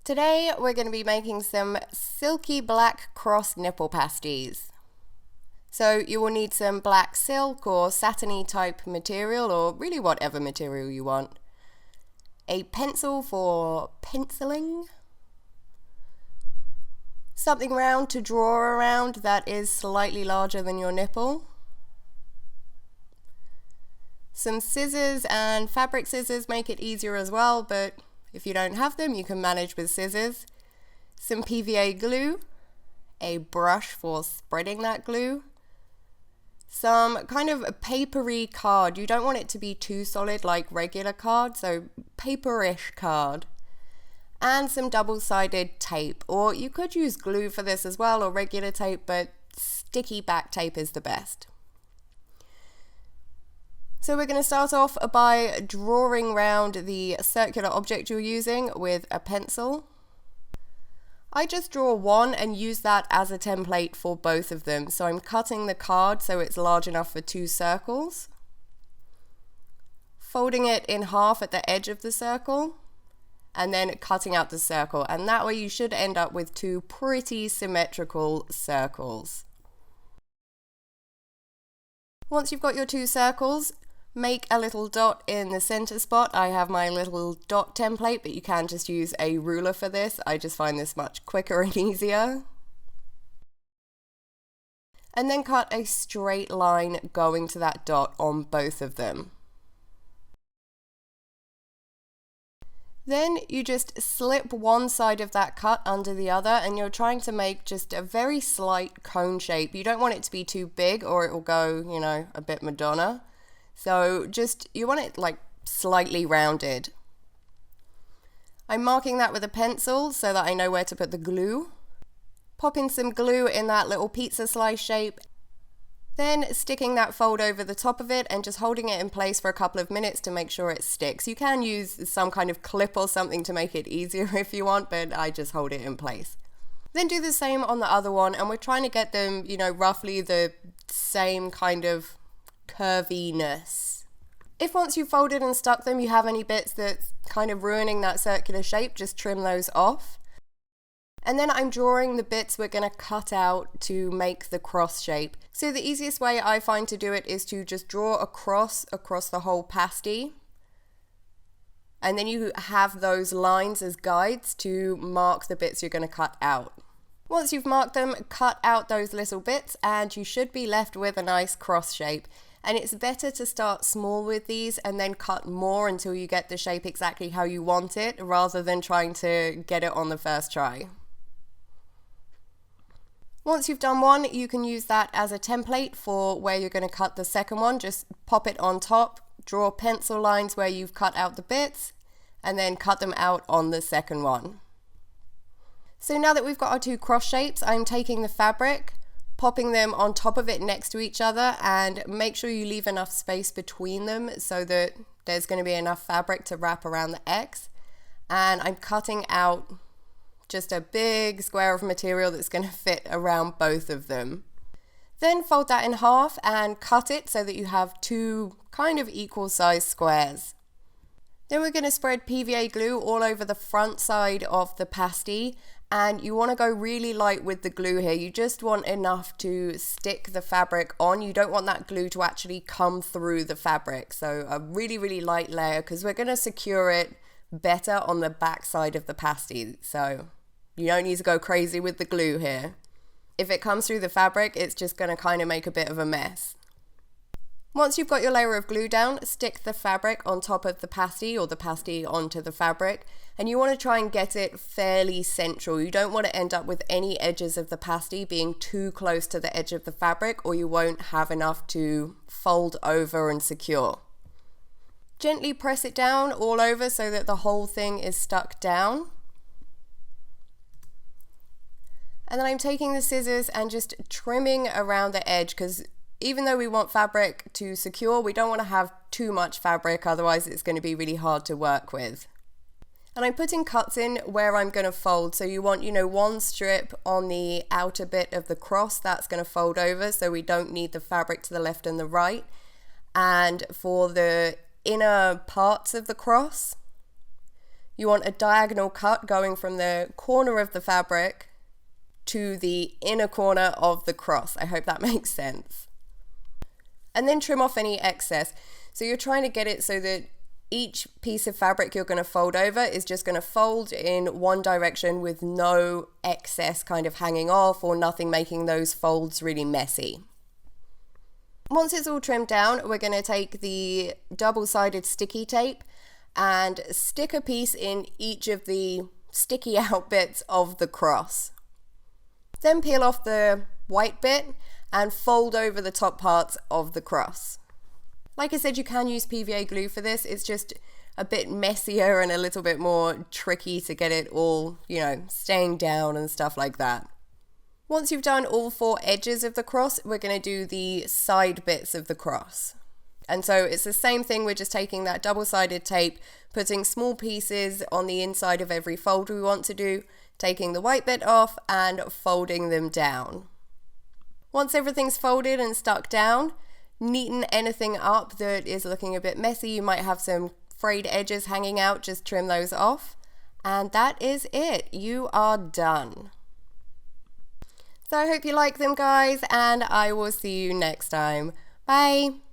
Today we're going to be making some silky black cross nipple pasties. So you will need some black silk or satiny type material, or really whatever material you want. A pencil for penciling. Something round to draw around that is slightly larger than your nipple. Some scissors and fabric scissors make it easier as well, but if you don't have them, you can manage with scissors. Some PVA glue, a brush for spreading that glue, some kind of papery card. You don't want it to be too solid like regular card, so paperish card. And some double-sided tape, or you could use glue for this as well, or regular tape, but sticky back tape is the best. So we're going to start off by drawing round the circular object you're using with a pencil. I just draw one and use that as a template for both of them. So I'm cutting the card so it's large enough for two circles, folding it in half at the edge of the circle, and then cutting out the circle. And that way you should end up with two pretty symmetrical circles. Once you've got your two circles, make a little dot in the center spot. I have my little dot template, but you can just use a ruler for this. I just find this much quicker and easier. And then cut a straight line going to that dot on both of them. Then you just slip one side of that cut under the other, and you're trying to make just a very slight cone shape. You don't want it to be too big or it will go, you know, a bit Madonna. So you want it like slightly rounded. I'm marking that with a pencil so that I know where to put the glue. Popping some glue in that little pizza slice shape. Then sticking that fold over the top of it and just holding it in place for a couple of minutes to make sure it sticks. You can use some kind of clip or something to make it easier if you want, but I just hold it in place. Then do the same on the other one, and we're trying to get them, you know, roughly the same kind of curviness. If once you've folded and stuck them, you have any bits that's kind of ruining that circular shape, just trim those off. And then I'm drawing the bits we're going to cut out to make the cross shape. So the easiest way I find to do it is to just draw a cross across the whole pasty. And then you have those lines as guides to mark the bits you're going to cut out. Once you've marked them, cut out those little bits and you should be left with a nice cross shape. And it's better to start small with these and then cut more until you get the shape exactly how you want it, rather than trying to get it on the first try. Once you've done one, you can use that as a template for where you're going to cut the second one. Just pop it on top, draw pencil lines where you've cut out the bits, and then cut them out on the second one. So now that we've got our two cross shapes, I'm taking the fabric, popping them on top of it next to each other, and make sure you leave enough space between them so that there's going to be enough fabric to wrap around the X. And I'm cutting out just a big square of material that's going to fit around both of them. Then fold that in half and cut it so that you have two kind of equal sized squares. Then we're going to spread PVA glue all over the front side of the pasty, and you want to go really light with the glue here. You just want enough to stick the fabric on. You don't want that glue to actually come through the fabric. So a really, really light layer, because we're going to secure it better on the back side of the pasty. So you don't need to go crazy with the glue here. If it comes through the fabric, it's just going to kind of make a bit of a mess. Once you've got your layer of glue down, stick the fabric on top of the pasty, or the pasty onto the fabric, and you want to try and get it fairly central. You don't want to end up with any edges of the pasty being too close to the edge of the fabric, or you won't have enough to fold over and secure. Gently press it down all over so that the whole thing is stuck down. And then I'm taking the scissors and just trimming around the edge, because even though we want fabric to secure, we don't want to have too much fabric, otherwise it's going to be really hard to work with. And I'm putting cuts in where I'm going to fold. So you want, you know, one strip on the outer bit of the cross that's going to fold over, so we don't need the fabric to the left and the right. And for the inner parts of the cross, you want a diagonal cut going from the corner of the fabric to the inner corner of the cross. I hope that makes sense. And then trim off any excess. So you're trying to get it so that each piece of fabric you're going to fold over is just going to fold in one direction with no excess kind of hanging off or nothing making those folds really messy. Once it's all trimmed down, we're going to take the double-sided sticky tape and stick a piece in each of the sticky out bits of the cross. Then peel off the white bit and fold over the top parts of the cross. Like I said, you can use PVA glue for this. It's just a bit messier and a little bit more tricky to get it all, staying down and stuff like that. Once you've done all 4 edges of the cross, we're going to do the side bits of the cross. And so it's the same thing, we're just taking that double-sided tape, putting small pieces on the inside of every fold we want to do, taking the white bit off and folding them down. Once everything's folded and stuck down, neaten anything up that is looking a bit messy. You might have some frayed edges hanging out, just trim those off. And that is it. You are done. So I hope you like them, guys, and I will see you next time. Bye!